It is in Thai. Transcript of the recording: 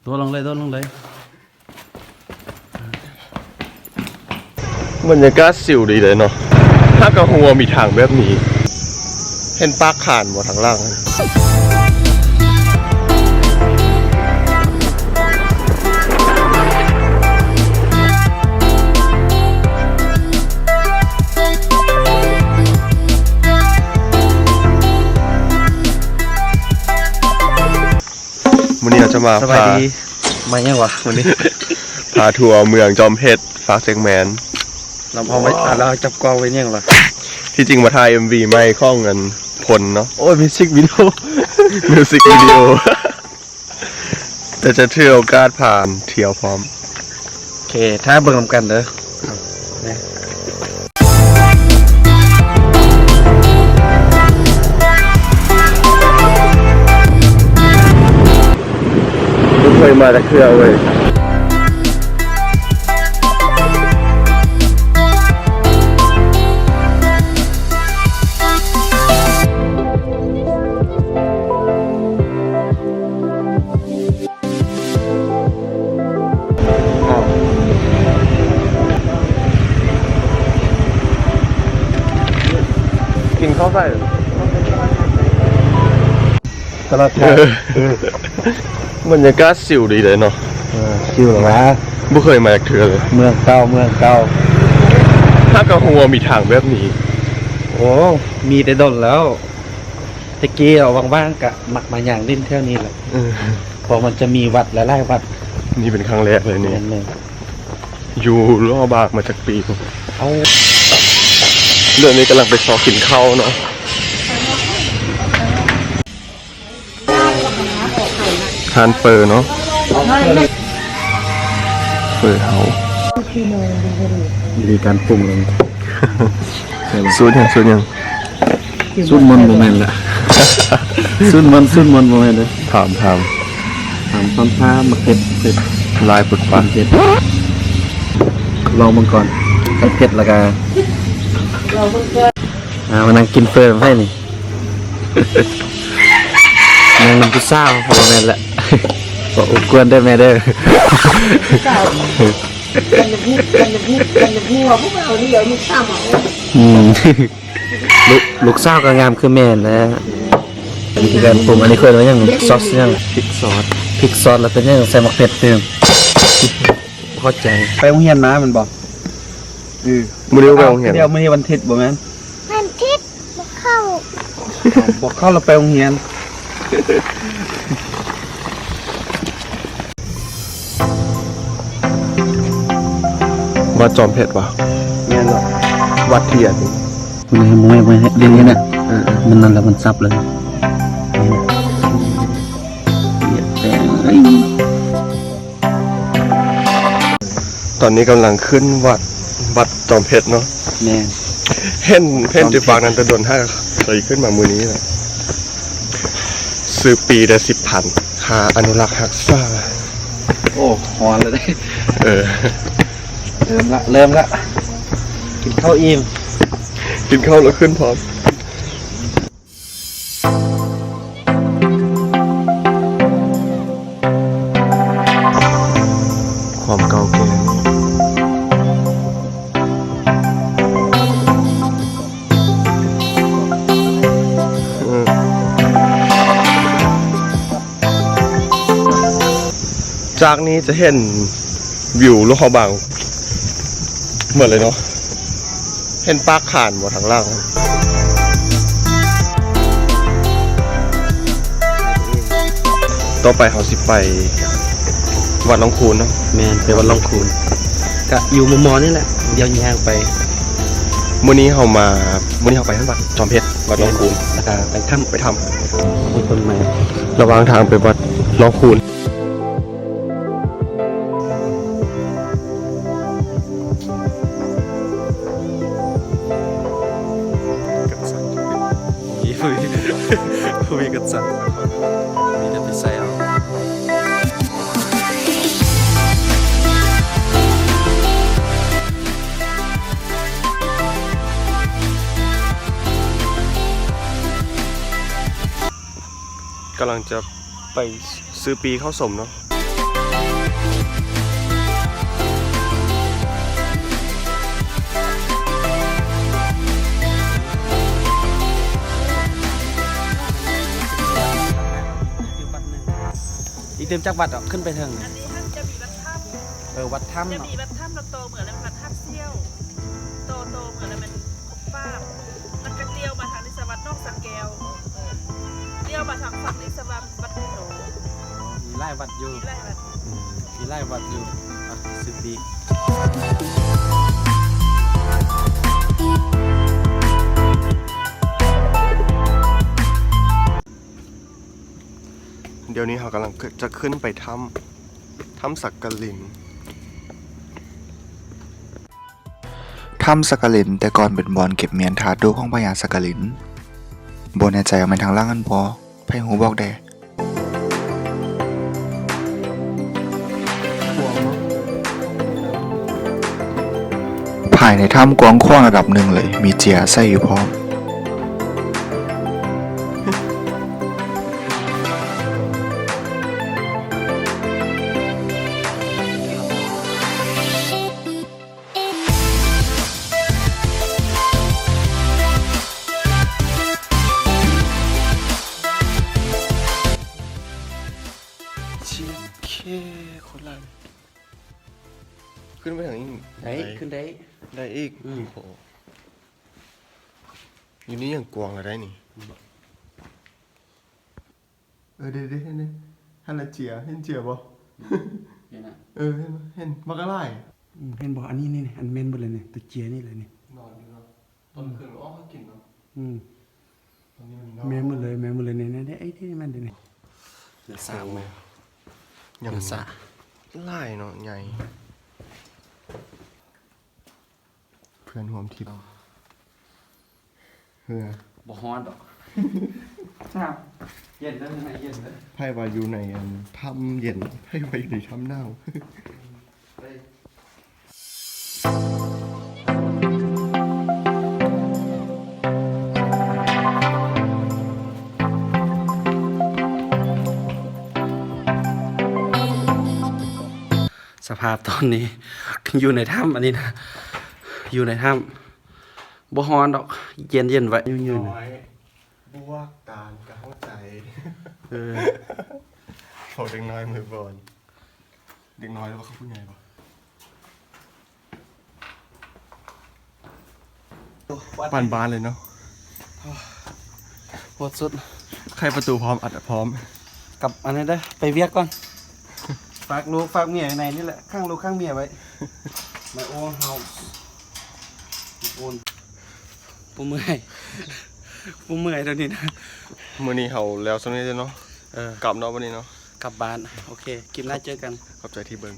ตัวลงเลยบรรยากาศสิวดีเลยเนาะถ้ากระหัวมีทางแบบนี้เห็นปากขานหมดทางล่างวันนี้เราจะมาสบายดีมายังวะวันนี้ พาทัวร์เมืองจอมเพชรฝากเซกแมน เราพอไว้เราจับกล้องไว้ยังวะ ที่จริงมาถ่าย MV ไม่ข้องเงินพลเนาะ โอ้ยมิวสิกวิดีโอ มิวสิกวิดีโอ แต่จะถือโอกาสผ่านเที่ยวพร้อม โอเคถ้าเบิ่งนำกันเด้อไม่เคยมาแต่เครือเว้ยกินข้าวใส่ตลอดทาง บรรยากาศสิวดีเลยเนาะ ชิวหรอวะ ไม่เคยมาจากเทือเลย เมืองเก่าถ้ากระหัวมีทางแบบนี้ โอ้มีแต่ดนแล้วตะกี้เอาว่างๆกะหมักมาอย่างดิ้นเท่านี้แหละพอมันจะมีวัดและไล่วัด นี่เป็นครั้งแรกเลยเนี่ย เลย อยู่ล่อบากมาจากปีผม เอา เรื่องนี้กำลังไปซอกินข้าวเนาะทานเฟอร์เนาะเฟอร์เฮา มีการปรุงเลย สูตรยัง สุดมันโมเมนต์ละสุดมันโมเมนต์เลย ถาม ถามต้นผ้ามาเก็บเสร็จ ลายปุดปัน เสร็จลองมันก่อนกันเผ็ดแล้วก็มานั่งกินเฟิร์มให้นี่นั่งน้ำพุซ่าพอแม่นละบอกอุกวนได้แม่เด้อลูกสาวก็งามคือแม่นะวิธีการปรุงอันนี้เคยว่ายังซอสยังพริกซอสแล้วเป็นยังใส่มะเขือเติมเข้าใจไปโรงเรียนมามันบอกมือเดียวไปโรงเรียน เดี๋ยวมื้อนี้วันอาทิตย์บ่แม่น วันอาทิตย์บ่เข้า บอกเข้าเราไปโรงเรียน วัดจอมเพชรวะ แม่นบ่ วัดเทียน ไม่เรียนนี้น่ะมันนั่นแล้วมันซับเลยตอนนี้กำลังขึ้นวัดจอมเพชรเนาะ แม่ เห็นจุฟางนั้นจะโดนให้เคยขึ้นมามือนี้เลยซื้อปีละ10,000ค่าอนุรักษ์รักษา โอ้ฮอนเลยได้ เริ่มละกินข้าวอิ่ม กินข้าวแล้วขึ้นพร้อมความเก่าแก่จากนี้จะเห็นวิวลูกเขาบางเหมือนเลยเนาะเห็นปากขานหมดทางล่างต่อไปเขาสิไปวัดหนองคูนเนาะ แม่นไปวัดล่องคูนก็อยู่มอนี่แหละเดี๋ยวย่างไป มื้อนี้เขาไปที่วัดจอมเพชรวัดหนองคูน แล้วก็ไปถ้ำ ไปท มีคนใหม่ ำระหว่างทางไปวัดหนองคูนคุยกันสั่นมีแต่พิเศษกำลังจะไปซื้อปีเข้าสมเนาะ อีเต็มจักวัดอ่ะขึ้นไปเถิง อันนี้ท่านจะมีวัดถ้ วัด ำ ถ้ำ จะ เนาะ มีวัดถ้ำเราโตเหมือนแล้ววัดถ้ำเซี่ยวโตเหมือนแล้วมันคบป้าบมันก็เลี้ยวมาทางนิสวัสดิ์นอกสังแก้วเลี้ยวมาทางฝั่งนิสวัสดิ์วัดโขนง มีไล่วัดอยู่ มีไรวัด มีไล่วัดอยู่อ่ะ10 ปี เดี๋ยวนี้เขากำลังจะขึ้นไปถ้ำสักกลินถ้ำสักกลินแต่ก่อนเป็นบอนเก็บเมียนถาดูของพญาสักกลินบนในใจเอาไปทางล่างอันพอไพ่หูบอกแดภายในถ้ำกว้างขวางระดับหนึ่งเลย มีเจียใส่อยู่พร้อมเชียเคคนละขึ้นไปถึงอีก ได้ขึ้นได้ ได้อีกโอ้โหอยู่นี่ยังกวางอะไรนี่เดี๋ยวฮันละเจียเห็นเจียบ่ เห็นอ่ะ เห็นมักอะไร เห็นบอกอันนี้นี่อันเมนหมดเลยเนี่ยตัวเจียนี่เลยนี่ นอนอยู่เนาะตอนคืนอ้อเขากินเนาะ อืม ตอนนี้มันนอน เมนหมดเลยเมนหมดเลยเนี่ยไอ้ที่มันเดี๋ยวนี้ เดือดสามเลย ยัง เดือดสะ ไล่เนาะใหญ่เพื่อนห่วมทิพย์เฮือ บ่ฮ้อนดอกครับเย็นแล้วไงเย็นแล้ว ไพ่วาอยู่ในถ้ำเย็นไพ่วาอยู่ในถ้ำหนาว สภาพตอนนี้ อยู่ในถ้ำอันนี้นะอยู่ในถ้ำบ่ฮ้อนดอกเย็นไว้ยืน น้อยบวกการกระเข้าใจโหเด็กน้อยมือบอลเด็กน้อยแล้วว่าเขาพูดไงปะ บานเลยเนาะ โคตรสุด ใครประตูพร้อมอัดพร้อม กับอันนี้ได้อไปเวียกก่อน ฝากลูกฝากเมียในนี่แหละ ข้างลูกข้างเมียไว้ My own house own ปูเมื่อยปูเมื่อยตอนนี้นะ มื้อนี้เขาแล้วสำนี้เนาะ กลับเนาะวันนี้เนาะ กลับบ้าน โอเค คลิปหน้าเจอกัน ขอบใจที่เบิ่ง